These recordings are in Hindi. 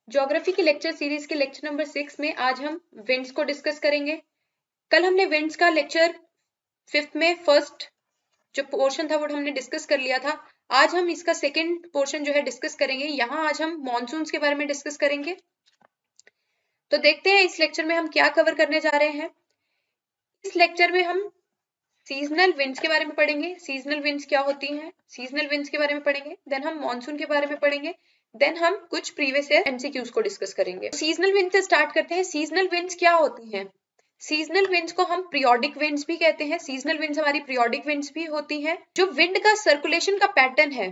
ज्योग्राफी की लेक्चर सीरीज के लेक्चर नंबर 6 में आज हम विंड्स को डिस्कस करेंगे। कल हमने विंड्स का लेक्चर 5th में फर्स्ट जो पोर्शन था वो हमने डिस्कस कर लिया था। आज हम इसका सेकंड पोर्शन जो है डिस्कस करेंगे। यहाँ आज हम मॉनसून्स के बारे में डिस्कस करेंगे। तो देखते हैं इस लेक्चर में हम क्या कवर करने जा रहे हैं। इस लेक्चर में हम सीजनल विंड्स के बारे में पढ़ेंगे। सीजनल विंड्स क्या होती हैं, सीजनल विंड्स के बारे में पढ़ेंगे। देन हम मॉनसून के बारे में पढ़ेंगे। देन हम कुछ प्रीवियस ईयर एमसीक्यूज को डिस्कस करेंगे। सीजनल विंड से स्टार्ट करते हैं। सीजनल विंड्स क्या होती हैं? सीजनल विंड्स को हम पीरियोडिक विंड्स भी कहते हैं। सीजनल विंड्स हमारी पीरियोडिक विंड्स भी होती हैं। जो विंड का सर्कुलेशन का पैटर्न है,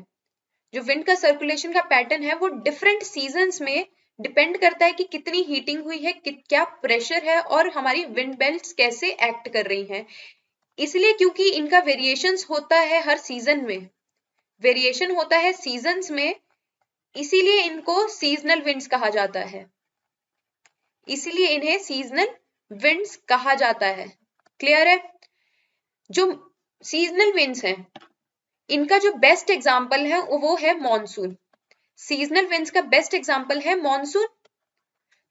जो विंड का सर्कुलेशन का पैटर्न है वो डिफरेंट सीजन्स में डिपेंड करता है कि कितनी हीटिंग हुई है, क्या प्रेशर है और हमारी विंड बेल्ट्स कैसे एक्ट कर रही हैं। इसलिए क्योंकि इनका वेरिएशंस होता है हर सीजन में, वेरिएशन होता है सीजन्स में, इसीलिए इनको सीजनल विंड्स कहा जाता है। इसीलिए इन्हें सीजनल विंड्स कहा जाता है। क्लियर है? जो सीजनल विंड्स हैं इनका जो बेस्ट एग्जांपल है वो है मॉनसून। सीजनल विंड्स का बेस्ट एग्जांपल है मॉनसून।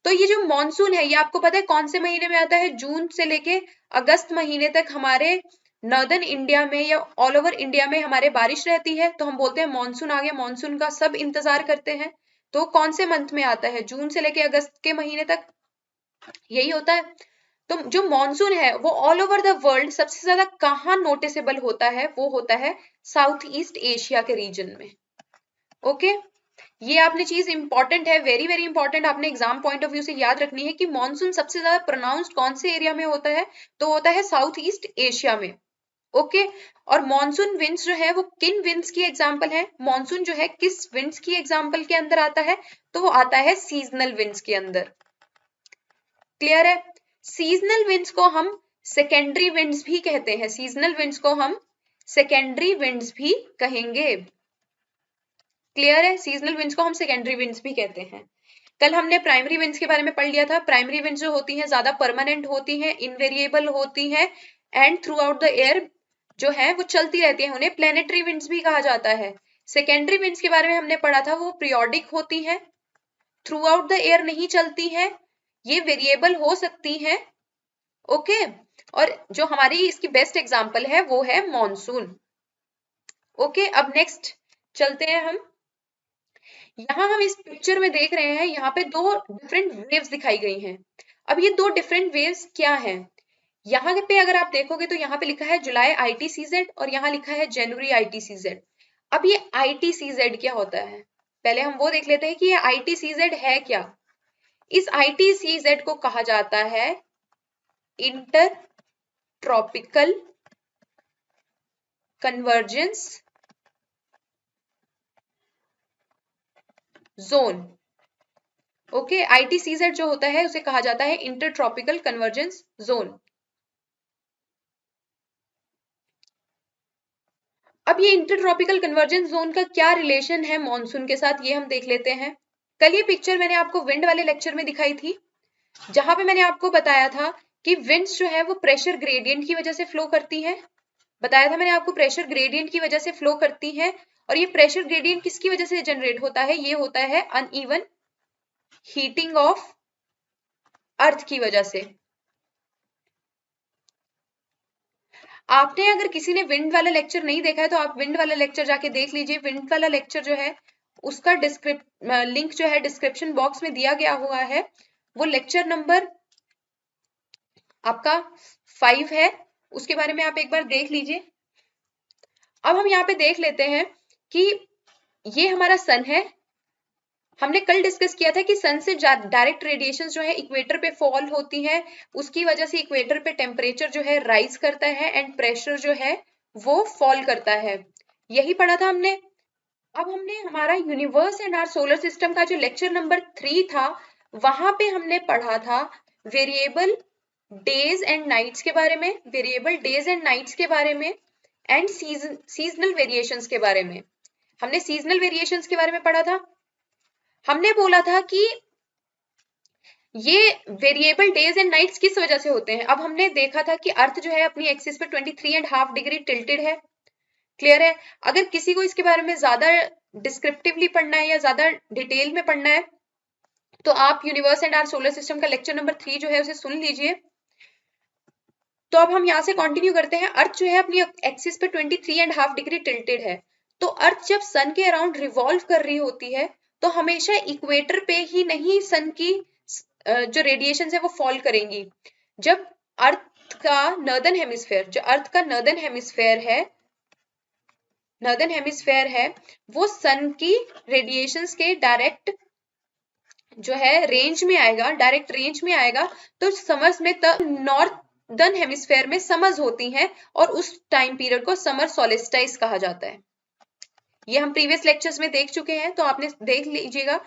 तो ये जो मॉनसून है ये आपको पता है कौन से महीने में आता है? जून से लेके अगस्त महीने तक हमारे नॉर्दर्न इंडिया में या ऑल ओवर इंडिया में हमारे बारिश रहती है। तो हम बोलते हैं मॉनसून आ गया। मॉनसून का सब इंतजार करते हैं। तो कौन से मंथ में आता है? जून से लेके अगस्त के महीने तक यही होता है। तो जो मॉनसून है वो ऑल ओवर द वर्ल्ड सबसे ज्यादा कहाँ नोटिसेबल होता है? वो होता है साउथ ईस्ट एशिया के रीजन में। ओके, ये आपने चीज इंपॉर्टेंट है, वेरी वेरी इंपॉर्टेंट, आपने एग्जाम पॉइंट ऑफ व्यू से याद रखनी है कि मॉनसून सबसे ज्यादा प्रोनाउंस्ड कौन से एरिया में होता है? तो होता है साउथ ईस्ट एशिया में। ओके, और मॉनसून विंड्स जो है वो किन विंड्स की एग्जांपल है? मॉनसून जो है किस विंड्स की एग्जांपल के अंदर आता है? तो वो आता है सीजनल विंड्स के अंदर। क्लियर है? सीजनल विंड्स को हम सेकेंडरी विंड्स भी कहते हैं। सीजनल विंड्स को हम सेकेंडरी विंड्स भी कहेंगे। क्लियर है? सीजनल विंड्स को हम सेकेंडरी विंड्स भी कहते हैं। कल हमने प्राइमरी विंड्स के बारे में पढ़ लिया था। प्राइमरी विंड्स जो होती हैं ज्यादा परमानेंट होती हैं, इनवेरिएबल होती हैं and through out the air जो है वो चलती रहती है। उन्हें प्लेनेटरी विंड्स भी कहा जाता है। सेकेंडरी विंड्स के बारे में हमने पढ़ा था, वो पीरियोडिक होती हैं, थ्रू आउट द एयर नहीं चलती हैं, ये वेरिएबल हो सकती हैं। ओके, और जो हमारी इसकी बेस्ट एग्जांपल है वो है मॉनसून। ओके, अब नेक्स्ट चलते हैं हम। यहाँ हम इस पिक्चर में देख रहे हैं, यहाँ पे दो डिफरेंट वेव्स दिखाई गई हैं। अब ये दो डिफरेंट वेव्स क्या हैं? यहाँ पे अगर आप देखोगे तो यहाँ पे लिखा है जुलाई ITCZ और यहाँ लिखा है जनवरी ITCZ। अब ये ITCZ क्या होता है? पहले हम वो देख लेते हैं कि ये ITCZ है क्या। इस ITCZ को कहा जाता है inter tropical convergence zone. Okay, ITCZ जो होता है उसे कहा जाता है इंटर ट्रॉपिकल कन्वर्जेंस जोन। अब ये इंटर ट्रॉपिकल कन्वर्जेंस जोन का क्या रिलेशन है मॉनसून के साथ, ये हम देख लेते हैं। कल ये पिक्चर मैंने आपको विंड वाले लेक्चर में दिखाई थी, जहां पे मैंने आपको बताया था कि विंड्स जो है वो प्रेशर ग्रेडियंट की वजह से फ्लो करती हैं। बताया था मैंने आपको प्रेशर ग्रेडियंट की वजह से फ्लो करती हैं। और ये प्रेशर ग्रेडियंट किसकी वजह से जनरेट होता है? ये होता है अनइवन हीटिंग ऑफ अर्थ की वजह से। आपने अगर किसी ने विंड वाला लेक्चर नहीं देखा है तो आप विंड वाला लेक्चर जाके देख लीजिए। विंड वाला लेक्चर जो है उसका लिंक जो है डिस्क्रिप्शन बॉक्स में दिया गया हुआ है। वो लेक्चर नंबर आपका 5 है, उसके बारे में आप एक बार देख लीजिए। अब हम यहाँ पे देख लेते हैं कि ये हमारा सन है। हमने कल डिस्कस किया था कि सन से डायरेक्ट रेडिएशन जो है इक्वेटर पे फॉल होती है, उसकी वजह से इक्वेटर पे टेम्परेचर जो है राइज करता है एंड प्रेशर जो है वो फॉल करता है। यही पढ़ा था हमने। अब हमने हमारा universe and our solar system का जो लेक्चर नंबर 3 था, वहां पे हमने पढ़ा था वेरिएबल डेज एंड नाइट्स के बारे में, वेरिएबल डेज एंड नाइट्स के बारे में एंड सीजनल वेरिएशंस के बारे में। हमने सीजनल वेरिएशंस के बारे में पढ़ा था। हमने बोला था कि ये वेरिएबल डेज एंड नाइट्स किस वजह से होते हैं। अब हमने देखा था कि अर्थ जो है अपनी एक्सिस पे 23.5 डिग्री टिल्टेड है। क्लियर है? अगर किसी को इसके बारे में ज्यादा डिस्क्रिप्टिवली पढ़ना है या ज्यादा डिटेल में पढ़ना है तो आप universe and our solar system का लेक्चर नंबर 3 जो है उसे सुन लीजिए। तो अब हम यहाँ से कंटिन्यू करते हैं। अर्थ जो है अपनी एक्सिस पे 23.5 डिग्री टिल्टेड है। तो अर्थ जब सन के अराउंड रिवॉल्व कर रही होती है तो हमेशा इक्वेटर पे ही नहीं सन की जो रेडिएशन है वो फॉल करेंगी। जब अर्थ का नॉर्दर्न हेमिस्फेयर, जो अर्थ का नॉर्दर्न हेमिस्फेयर है वो सन की रेडिएशंस के डायरेक्ट जो है रेंज में आएगा, डायरेक्ट रेंज में आएगा। तो समर्स में नॉर्दर्न हेमिस्फेयर में समर्स होती हैं और उस टाइम पीरियड को समर सोलिस्टिस कहा जाता है। ये हम प्रीवियस लेक्चर्स में देख चुके हैं, तो आपने देख लीजिएगा।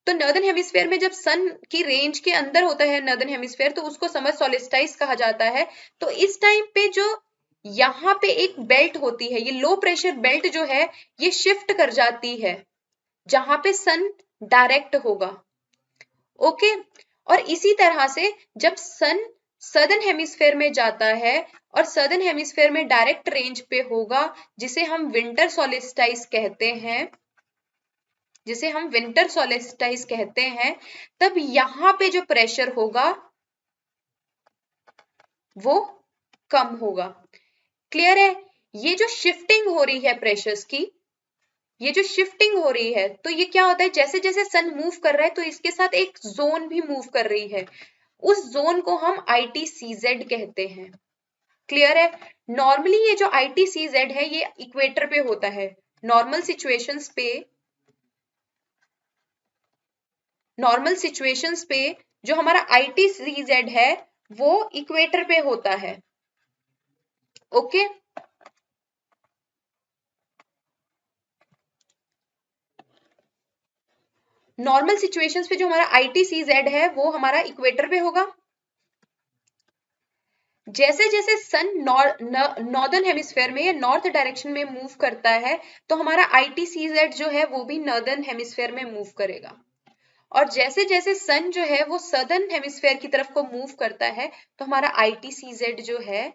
तो नॉर्दर्न हेमिस्फेयर में जब सन की रेंज के अंदर होता है नॉर्दर्न हेमिस्फेयर, तो उसको समर सोलिस्टिस कहा जाता है। तो इस टाइम पे जो यहाँ पे एक बेल्ट होती है, ये लो प्रेशर बेल्ट जो है ये शिफ्ट कर जाती है जहां पे सन डायरेक्ट होगा। ओके, और इसी तरह से जब सन सदर्न हेमिस्फेयर में जाता है और सदर्न हेमिस्फेयर में डायरेक्ट रेंज पे होगा, जिसे हम विंटर सोलिस्टिस कहते हैं, तब यहां पे जो प्रेशर होगा वो कम होगा। क्लियर है? ये जो शिफ्टिंग हो रही है प्रेशर्स की, ये जो शिफ्टिंग हो रही है, तो ये क्या होता है, जैसे जैसे सन मूव कर रहा है तो इसके साथ एक जोन भी मूव कर रही है। उस जोन को हम ITCZ कहते हैं। क्लियर है? नॉर्मली ये जो ITCZ है ये इक्वेटर पे होता है। नॉर्मल सिचुएशंस पे जो हमारा ITCZ है वो इक्वेटर पे होता है। ओके, नॉर्मल सिचुएशंस पे जो हमारा ITCZ है वो हमारा इक्वेटर पे होगा। जैसे जैसे सन नॉर्दर्न हेमिस्फेयर में या नॉर्थ डायरेक्शन में मूव करता है तो हमारा ITCZ जो है वो भी नॉर्दर्न हेमिस्फेयर में मूव करेगा। और जैसे जैसे सन जो है वो सदर्न हेमिस्फेयर की तरफ को मूव करता है तो हमारा ITCZ जो है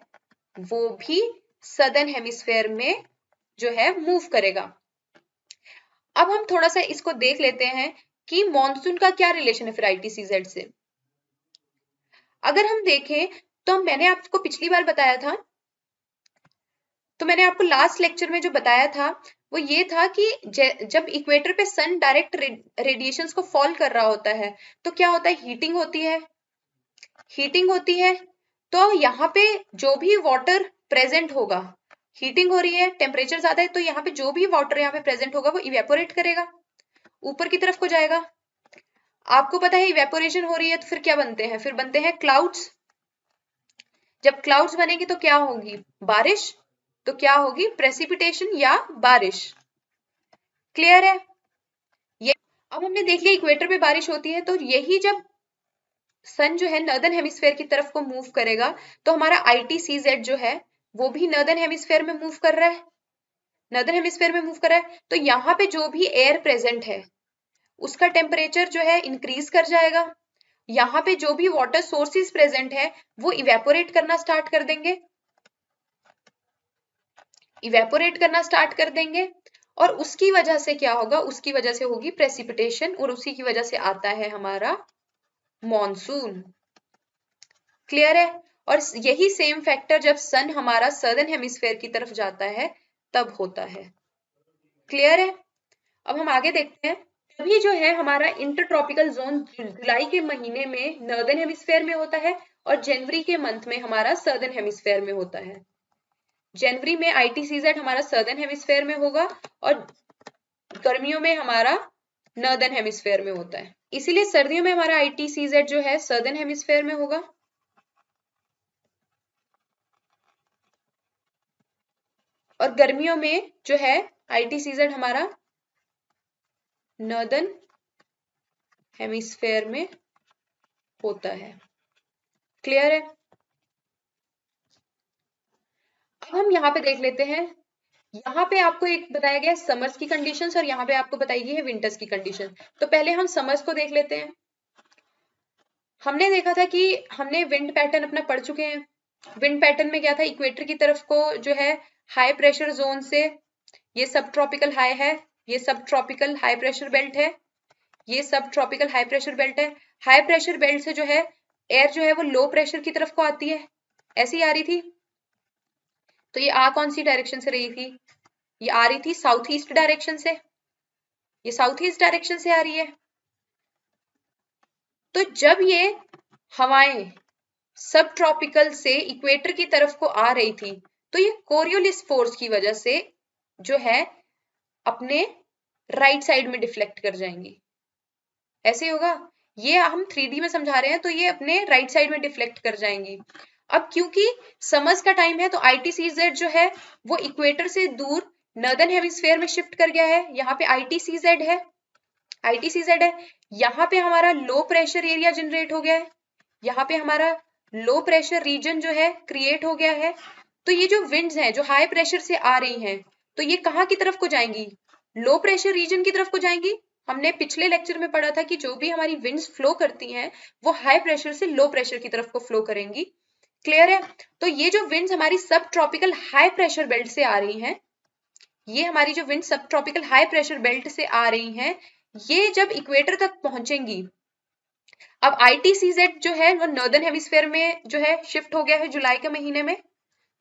वो भी सदर्न हेमिस्फेयर में जो है मूव करेगा। अब हम थोड़ा सा इसको देख लेते हैं कि मॉनसून का क्या रिलेशन है फिर ITCZ से। अगर हम देखें तो मैंने आपको पिछली बार बताया था, तो मैंने आपको लास्ट लेक्चर में जो बताया था वो ये था कि जब इक्वेटर पे सन डायरेक्ट रेडिएशंस को फॉल कर रहा होता है तो क्या होता है, हीटिंग होती है। तो यहाँ पे जो भी वाटर प्रेजेंट होगा, हीटिंग हो रही है, टेम्परेचर ज्यादा है, तो यहाँ पे जो भी वाटर यहाँ पे प्रेजेंट होगा वो इवेपोरेट करेगा, ऊपर की तरफ को जाएगा। आपको पता है इवेपोरेशन हो रही है तो फिर क्या बनते हैं, फिर बनते हैं क्लाउड्स। जब क्लाउड्स बनेंगे तो क्या होगी, बारिश। तो क्या होगी, प्रेसिपिटेशन या बारिश। क्लियर है? ये अब हमने देख लिया इक्वेटर पे बारिश होती है, तो यही जब सन जो है नॉर्दर्न हेमिस्फेयर की तरफ को मूव करेगा तो हमारा ITCZ जो है वो भी नॉर्दर्न हेमिस्फेयर में मूव कर रहा है। तो यहाँ पे जो भी एयर प्रेजेंट है उसका टेम्परेचर जो है इंक्रीज कर जाएगा। यहाँ पे जो भी वाटर सोर्सेज प्रेजेंट है वो इवेपोरेट करना स्टार्ट कर देंगे और उसकी वजह से क्या होगा, उसकी वजह से होगी प्रेसिपिटेशन और उसी की वजह से आता है हमारा मॉनसून। क्लियर है? और यही सेम फैक्टर जब सन हमारा सदर्न हेमिस्फेयर की तरफ जाता है तब होता है। क्लियर है? अब हम आगे देखते हैं। अभी जो है हमारा इंटरट्रॉपिकल जोन जुलाई के महीने में नॉर्दर्न हेमिस्फेयर में होता है और जनवरी के मंथ में हमारा सदर्न हेमिस्फेयर में होता है। जनवरी में ITCZ हमारा सदर्न हेमिस्फेयर में होगा और गर्मियों में हमारा नॉर्दर्न हेमिस्फेयर में होता है। इसीलिए सर्दियों में हमारा ITCZ जो है सदर्न हेमिस्फेयर में होगा और गर्मियों में जो है ITCZ हमारा नॉर्दर्न हेमिस्फेयर में होता है। क्लियर है? अब हम यहाँ पे देख लेते हैं। यहाँ पे आपको एक बताया गया है समर्स की कंडीशंस और यहाँ पे आपको बताई गई है विंटर्स की कंडीशन। तो पहले हम समर्स को देख लेते हैं। हमने देखा था कि हमने विंड पैटर्न अपना पढ़ चुके हैं। विंड पैटर्न में क्या था, इक्वेटर की तरफ को जो है हाई प्रेशर जोन से, ये सब ट्रॉपिकल हाई है, ये सब ट्रॉपिकल हाई प्रेशर बेल्ट है, ये सब ट्रॉपिकल हाई प्रेशर बेल्ट है। हाई प्रेशर बेल्ट से जो है एयर जो है वो लो प्रेशर की तरफ को आती है, ऐसी आ रही थी। तो ये आ कौन सी डायरेक्शन से रही थी? ये आ रही थी साउथ ईस्ट डायरेक्शन से, ये साउथ ईस्ट डायरेक्शन से आ रही है। तो जब ये हवाएं सब ट्रॉपिकल से इक्वेटर की तरफ को आ रही थी, तो ये कोरियोलिस फोर्स की वजह से जो है अपने राइट साइड में डिफ्लेक्ट कर जाएंगी, ऐसे होगा। ये हम 3D में समझा रहे हैं, तो ये अपने राइट साइड में डिफ्लेक्ट कर जाएंगी। अब क्योंकि समर्स का टाइम है, तो ITCZ जो है वो इक्वेटर से दूर नॉर्दर्न हेमिस्फीयर में शिफ्ट कर गया है। यहाँ पे ITCZ है, ITCZ है। यहाँ पे हमारा लो प्रेशर एरिया जनरेट हो गया है, यहाँ पे हमारा लो प्रेशर रीजन जो है क्रिएट हो गया है। तो ये जो विंड्स हैं जो हाई प्रेशर से आ रही हैं, तो ये कहाँ की तरफ को जाएंगी? लो प्रेशर रीजन की तरफ को जाएंगी। हमने पिछले लेक्चर में पढ़ा था कि जो भी हमारी विंड्स फ्लो करती हैं वो हाई प्रेशर से लो प्रेशर की तरफ को फ्लो करेंगी। क्लियर है? तो ये जो विंड्स हमारी सब ट्रॉपिकल हाई प्रेशर बेल्ट से आ रही हैं, ये हमारी जो विंड सब ट्रॉपिकल हाई प्रेशर बेल्ट से आ रही हैं, ये जब इक्वेटर तक पहुंचेंगी, अब ITCZ जो है वो नॉर्दर्न हेमिस्फीयर में जो है शिफ्ट हो गया है जुलाई के महीने में,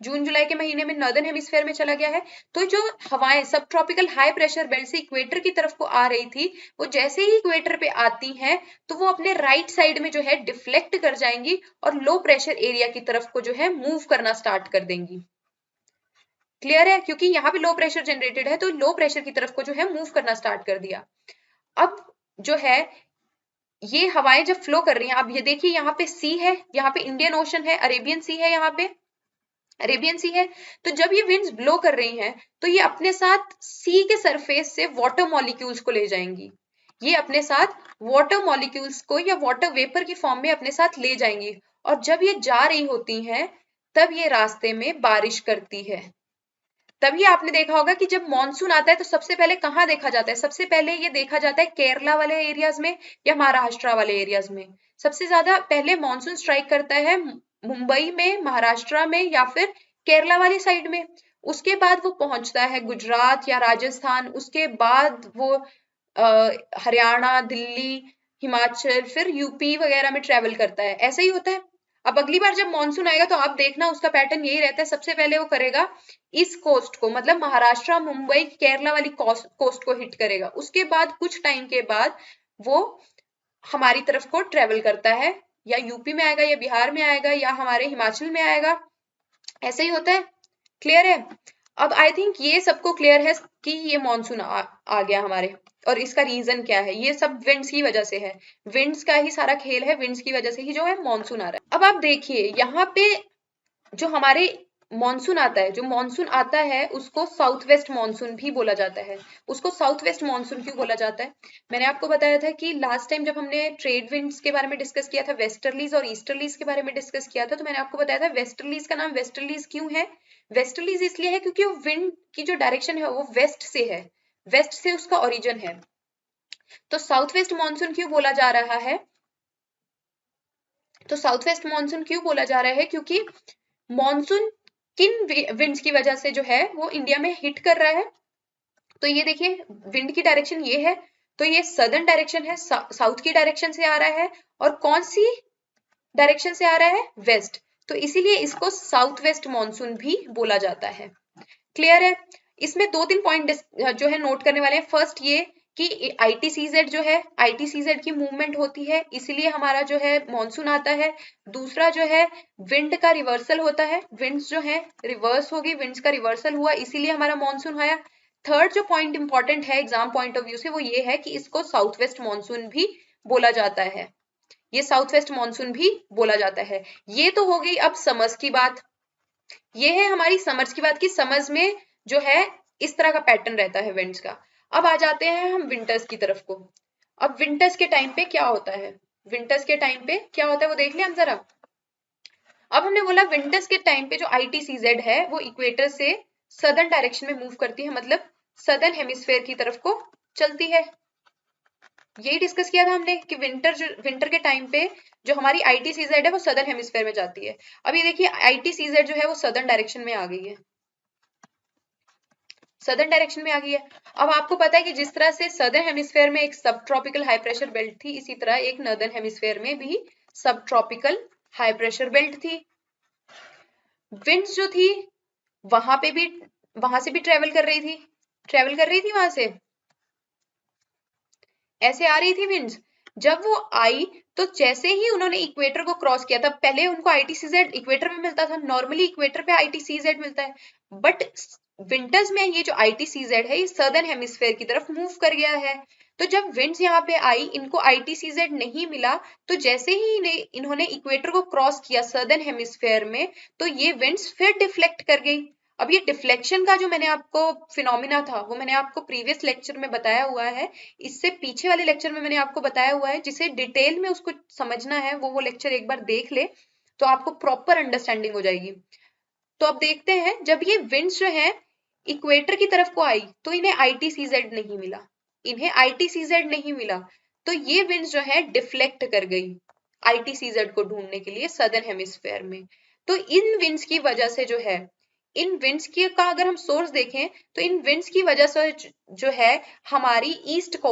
जून जुलाई के महीने में नॉर्दर्न हेमिस्फीयर में चला गया है। तो जो हवाएं सब ट्रॉपिकल हाई प्रेशर बेल्ट से इक्वेटर की तरफ को आ रही थी, वो जैसे ही इक्वेटर पे आती हैं तो वो अपने राइट साइड में जो है डिफ्लेक्ट कर जाएंगी और लो प्रेशर एरिया की तरफ को जो है मूव करना स्टार्ट कर देंगी। क्लियर है? क्योंकि यहाँ पे लो प्रेशर जनरेटेड है, तो लो प्रेशर की तरफ को जो है मूव करना स्टार्ट कर दिया। अब जो है ये हवाएं जब फ्लो कर रही हैं, अब ये देखिए यहाँ पे सी है, यहाँ पे इंडियन ओशन है, अरेबियन सी है, यहाँ पे अरेबियन सी है। तो जब ये विंड्स ब्लो कर रही हैं, तो ये अपने साथ सी के सरफेस से वाटर मॉलिक्यूल्स को ले जाएंगी। ये अपने साथ वाटर मॉलिक्यूल्स को या वाटर वेपर की फॉर्म में अपने साथ ले जाएंगी। और जब ये जा रही होती हैं, तब ये रास्ते में बारिश करती है। तभी आपने देखा होगा कि जब मॉनसून आता है तो सबसे पहले कहाँ देखा जाता है? सबसे पहले ये देखा जाता है केरला वाले एरियाज में या महाराष्ट्र वाले एरियाज में। सबसे ज्यादा पहले मॉनसून स्ट्राइक करता है मुंबई में, महाराष्ट्र में या फिर केरला वाली साइड में। उसके बाद वो पहुंचता है गुजरात या राजस्थान, उसके बाद वो हरियाणा, दिल्ली, हिमाचल, फिर यूपी वगैरह में ट्रेवल करता है। ऐसा ही होता है। अब अगली बार जब मॉनसून आएगा तो आप देखना उसका पैटर्न यही रहता है, सबसे पहले वो करेगा ईस्ट कोस्ट को, मतलब महाराष्ट्र, मुंबई, केरला वाली कोस्ट को हिट करेगा। उसके बाद कुछ टाइम के बाद वो हमारी तरफ को ट्रेवल करता है, या यूपी में आएगा या बिहार में आएगा या हमारे हिमाचल में आएगा। ऐसे ही होता है। क्लियर है? अब आई थिंक ये सबको क्लियर है कि ये मॉनसून आ गया हमारे, और इसका रीजन क्या है? ये सब विंड्स की वजह से है, विंड्स का ही सारा खेल है, विंड्स की वजह से ही जो है मॉनसून आ रहा है। अब आप देखिए यहाँ पे जो हमारे मॉनसून आता है, जो मॉनसून आता है उसको साउथ वेस्ट मॉनसून भी बोला जाता है। उसको साउथ वेस्ट मॉनसून क्यों बोला जाता है? मैंने आपको बताया था कि लास्ट टाइम जब हमने ट्रेड विंड्स के बारे में डिस्कस किया था, वेस्टर्लीज और ईस्टर्लीज के बारे में डिस्कस किया था, तो मैंने आपको बताया था वेस्टर्लीज का नाम वेस्टर्लीज क्यों है? वेस्टर्लीज इसलिए है क्योंकि वो विंड की जो डायरेक्शन है वो वेस्ट से है, वेस्ट से उसका ओरिजिन है। तो साउथ वेस्ट मॉनसून क्यों बोला जा रहा है? तो साउथ वेस्ट मॉनसून क्यों बोला जा रहा है? क्योंकि मॉनसून किन विंड्स की वजह से जो है वो इंडिया में हिट कर रहा है। तो ये देखिए विंड की डायरेक्शन ये है, तो ये सदर्न डायरेक्शन है, साउथ की डायरेक्शन से आ रहा है। और कौन सी डायरेक्शन से आ रहा है? वेस्ट। तो इसीलिए इसको साउथ वेस्ट मॉनसून भी बोला जाता है। क्लियर है? इसमें 2-3 पॉइंट जो है नोट करने वाले हैं। फर्स्ट ये कि ITCZ जो है, ITCZ की मूवमेंट होती है, इसीलिए हमारा जो है मॉनसून आता है। दूसरा जो है विंड का रिवर्सल होता है, विंड्स जो है रिवर्स होगी, विंड्स का रिवर्सल हुआ इसीलिए हमारा मॉनसून आया। थर्ड जो पॉइंट इंपॉर्टेंट है एग्जाम पॉइंट ऑफ व्यू से, वो ये है कि इसको साउथ वेस्ट मॉनसून भी बोला जाता है, ये साउथ वेस्ट मॉनसून भी बोला जाता है। ये तो हो गई अब समर्स की बात। ये है हमारी समर्स की बात कि समर्स में जो है इस तरह का पैटर्न रहता है विंड्स का। अब आ जाते हैं हम विंटर्स की तरफ को। अब विंटर्स के टाइम पे क्या होता है? विंटर्स के टाइम पे क्या होता है वो देख लिया हम जरा। अब हमने बोला विंटर्स के टाइम पे जो ITCZ है वो इक्वेटर से सदर्न डायरेक्शन में मूव करती है, मतलब सदर्न हेमिस्फेयर की तरफ को चलती है। यही डिस्कस किया था हमने कि विंटर के टाइम पे जो हमारी ITCZ है वो सदर्न हेमिस्फेयर में जाती है। अब ये देखिए ITCZ जो है वो सदर्न डायरेक्शन में आ गई है। सदर्न डायरेक्शन में आ गई है। अब आपको पता है कि जिस तरह से सदर्न हेमिस्फेयर में एक सब ट्रॉपिकल हाई प्रेशर बेल्ट थी, इसी तरह एक नॉर्दर्न हेमिस्फेयर में भी सब ट्रॉपिकल हाई प्रेशर बेल्ट थी। विंड्स जो थी वहां से भी ट्रेवल कर रही थी वहां से, ऐसे आ रही थी विंड्स। जब वो आई तो जैसे ही उन्होंने इक्वेटर को क्रॉस किया था, पहले उनको आईटीसीजेड इक्वेटर में मिलता था, नॉर्मली इक्वेटर पे आईटीसीजेड मिलता है, बट विंटर्स में ये जो आईटीसीजेड है ये सदर्न हेमिस्फेयर की तरफ मूव कर गया है। तो जब विंड्स यहाँ पे आई, इनको आईटीसीजेड नहीं मिला, तो जैसे ही इन्होंने इक्वेटर को क्रॉस किया सदर्न हेमिस्फेयर में, तो ये विंड्स फिर डिफ्लेक्ट कर गई। अब ये डिफ्लेक्शन का जो मैंने आपको फिनोमिना था वो मैंने आपको प्रीवियस लेक्चर में बताया हुआ है, इससे पीछे वाले लेक्चर में मैंने आपको बताया हुआ है। जिसे डिटेल में उसको समझना है वो लेक्चर एक बार देख ले तो आपको प्रॉपर अंडरस्टैंडिंग हो जाएगी। तो अब देखते हैं, जब ये विंड्स जो है इक्वेटर की तरफ को आई तो इन्हें आईटीसीजेड नहीं मिला, तो ये विंड्स जो है डिफ्लेक्ट कर गई आईटीसीजेड को ढूंढने के लिए सदर्न हेमिस्फेयर में। तो इन विंड्स की वजह से जो है, इन विंड्स की का अगर हम सोर्स देखें तो इन विंड्स की वजह से जो है हमारी ईस्टर्न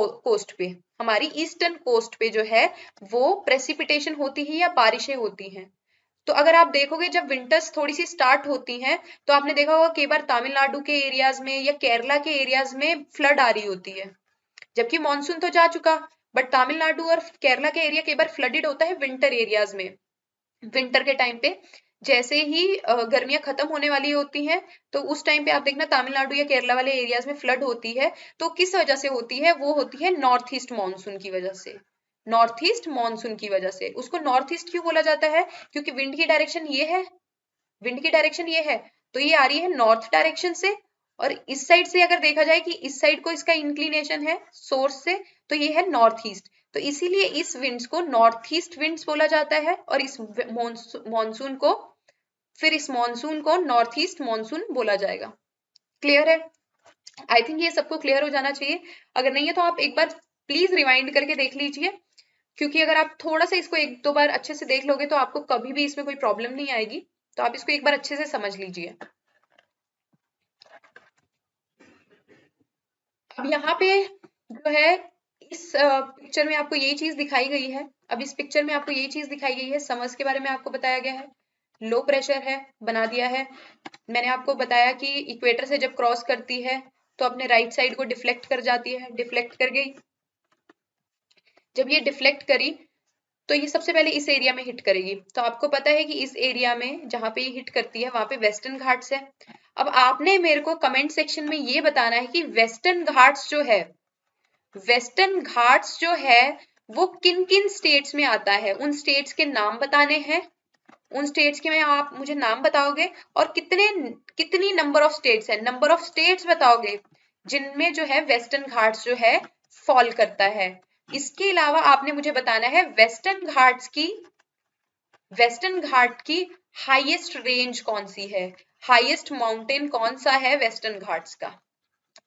कोस्ट पे जो है वो प्रेसिपिटेशन होती है या बारिशें होती हैं। तो अगर आप देखोगे जब विंटर्स थोड़ी सी स्टार्ट होती हैं तो आपने देखा होगा कई बार तमिलनाडु के एरियाज में या केरला के एरियाज में फ्लड आ रही होती है, जबकि मॉनसून तो जा चुका, बट तमिलनाडु और केरला के एरिया कई बार फ्लडेड होता है विंटर एरियाज में। विंटर के टाइम पे जैसे ही गर्मियां खत्म होने वाली होती हैं तो उस टाइम पे आप देखना तमिलनाडु या केरला वाले एरियाज में फ्लड होती है। तो किस वजह से होती है? वो होती है नॉर्थ ईस्ट मानसून की वजह से। नॉर्थ ईस्ट मानसून की वजह से उसको नॉर्थ ईस्ट क्यों बोला जाता है? क्योंकि विंड की डायरेक्शन ये है, तो ये आ रही है नॉर्थ डायरेक्शन से, और इस साइड से अगर देखा जाए कि इस साइड को इसका इंक्लिनेशन है सोर्स से, तो ये है नॉर्थ ईस्ट। तो इसीलिए इस विंड्स को नॉर्थ ईस्ट विंड्स बोला जाता है, और इस मानसून को नॉर्थ ईस्ट मानसून बोला जाएगा। क्लियर है? आई थिंक ये सबको क्लियर हो जाना चाहिए। अगर नहीं है तो आप एक बार प्लीज रिवाइंड करके देख लीजिए, क्योंकि अगर आप थोड़ा सा इसको एक दो बार अच्छे से देख लोगे तो आपको कभी भी इसमें कोई प्रॉब्लम नहीं आएगी। तो आप इसको एक बार अच्छे से समझ लीजिए। अब यहाँ पे जो है इस पिक्चर में आपको यही चीज दिखाई गई है। अब इस पिक्चर में आपको यही चीज दिखाई गई है, समर्स के बारे में आपको बताया गया है, लो प्रेशर है बना दिया है। मैंने आपको बताया कि इक्वेटर से जब क्रॉस करती है तो अपने राइट साइड को डिफ्लेक्ट कर जाती है, डिफ्लेक्ट कर गई। जब ये डिफ्लेक्ट करी तो ये सबसे पहले इस एरिया में हिट करेगी। तो आपको पता है कि इस एरिया में जहां पे ये हिट करती है वहां पे वेस्टर्न घाट्स है। अब आपने मेरे को कमेंट सेक्शन में ये बताना है कि वेस्टर्न घाट्स जो है वो किन किन स्टेट्स में आता है, उन स्टेट्स के नाम बताने हैं। उन स्टेट्स के में आप मुझे नाम बताओगे और कितनी नंबर ऑफ स्टेट्स है, नंबर ऑफ स्टेट्स बताओगे जिनमें जो है वेस्टर्न घाट्स जो है फॉल करता है। इसके अलावा आपने मुझे बताना है वेस्टर्न घाट की हाईएस्ट रेंज कौन सी है, हाईएस्ट माउंटेन कौन सा है वेस्टर्न घाट्स का।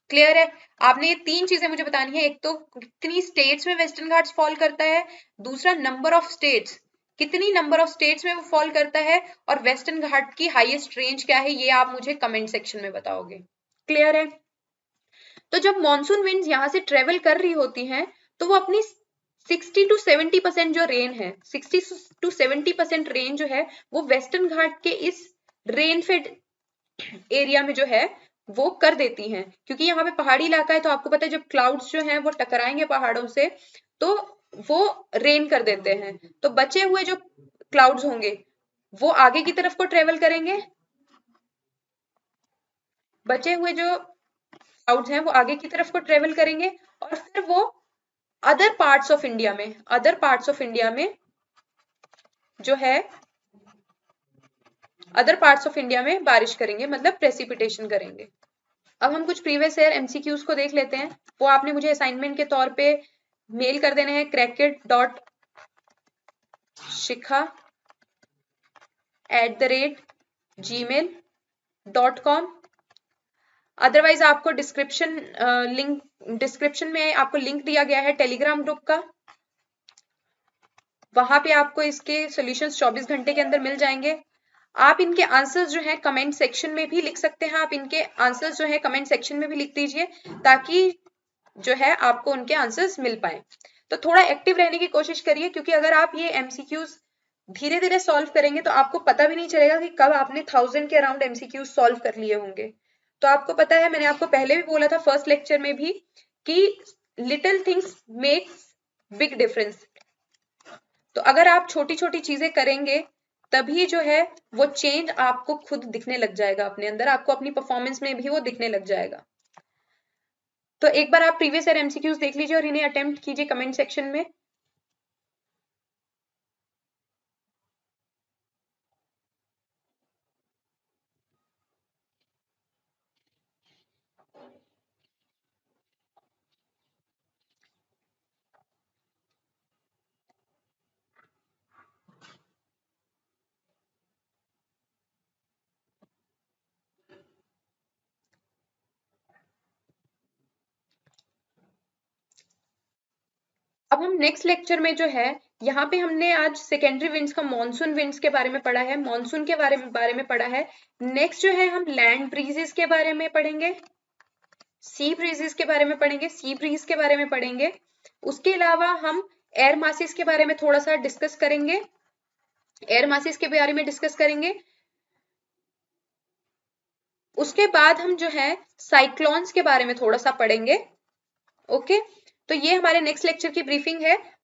क्लियर है? आपने ये तीन चीजें मुझे बतानी है, एक तो कितनी स्टेट्स में वेस्टर्न घाट्स फॉल करता है, दूसरा नंबर ऑफ स्टेट्स, कितनी नंबर ऑफ स्टेट्स में वो फॉल करता है, और वेस्टर्न घाट की हाईएस्ट रेंज क्या है, ये आप मुझे कमेंट सेक्शन में बताओगे। क्लियर है? तो जब मॉनसून विंड्स यहाँ से ट्रेवल कर रही होती हैं तो वो अपनी 60 to 70% जो रेन है, 60 to 70% रेन जो है वो वेस्टर्न घाट के इस रेनफेड एरिया में जो है वो कर देती हैं। क्योंकि यहाँ पे पहाड़ी इलाका है तो आपको पता है जब क्लाउड्स जो हैं वो टकराएंगे पहाड़ों से तो वो रेन कर देते हैं। तो बचे हुए जो क्लाउड्स होंगे वो आगे की तरफ को ट्रेवल करेंगे, बचे हुए जो क्लाउड्स हैं वो आगे की तरफ को ट्रेवल करेंगे, और फिर वो अदर पार्ट्स ऑफ इंडिया में जो है अदर पार्ट्स ऑफ इंडिया में बारिश करेंगे, मतलब प्रेसिपिटेशन करेंगे। अब हम कुछ प्रीवियस ईयर एमसीक्यूज को देख लेते हैं। वो आपने मुझे असाइनमेंट के तौर पे मेल कर देने हैं cricket.shikha@gmail.com। अदरवाइज आपको डिस्क्रिप्शन में आपको लिंक दिया गया है टेलीग्राम ग्रुप का, वहां पे आपको इसके सॉल्यूशंस 24 घंटे के अंदर मिल जाएंगे। आप इनके आंसर्स जो है कमेंट सेक्शन में भी लिख सकते हैं, आप इनके आंसर्स जो है कमेंट सेक्शन में भी लिख दीजिए ताकि जो है आपको उनके आंसर्स मिल पाए। तो थोड़ा एक्टिव रहने की कोशिश करिए, क्योंकि अगर आप ये एमसीक्यूज धीरे धीरे सॉल्व करेंगे तो आपको पता भी नहीं चलेगा कि कब आपने 1000 के अराउंड एमसीक्यूज सॉल्व कर लिए होंगे। तो आपको पता है, मैंने आपको पहले भी बोला था फर्स्ट लेक्चर में भी कि little things makes big difference. तो अगर आप छोटी छोटी चीजें करेंगे तभी जो है वो चेंज आपको खुद दिखने लग जाएगा अपने अंदर, आपको अपनी परफॉर्मेंस में भी वो दिखने लग जाएगा। तो एक बार आप प्रीवियस ईयर एमसीक्यूज देख लीजिए और इन्हें अटेम्प्ट कीजिए कमेंट सेक्शन में। अब हम नेक्स्ट लेक्चर में जो है, यहाँ पे हमने आज सेकेंडरी विंड्स का मॉनसून विंड्स के बारे में पढ़ा है, मॉनसून के बारे में पढ़ा है। नेक्स्ट जो है हम लैंड ब्रीजेस के बारे में पढ़ेंगे, सी ब्रीजेस के बारे में पढ़ेंगे, सी ब्रीज के बारे में पढ़ेंगे। उसके अलावा हम एयर मासेस के बारे में थोड़ा सा डिस्कस करेंगे, एयर मासेस के बारे में डिस्कस करेंगे। उसके बाद हम जो है साइक्लोन्स के बारे में थोड़ा सा पढ़ेंगे। ओके, तो ये हमारे नेक्स्ट लेक्चर की ब्रीफिंग है।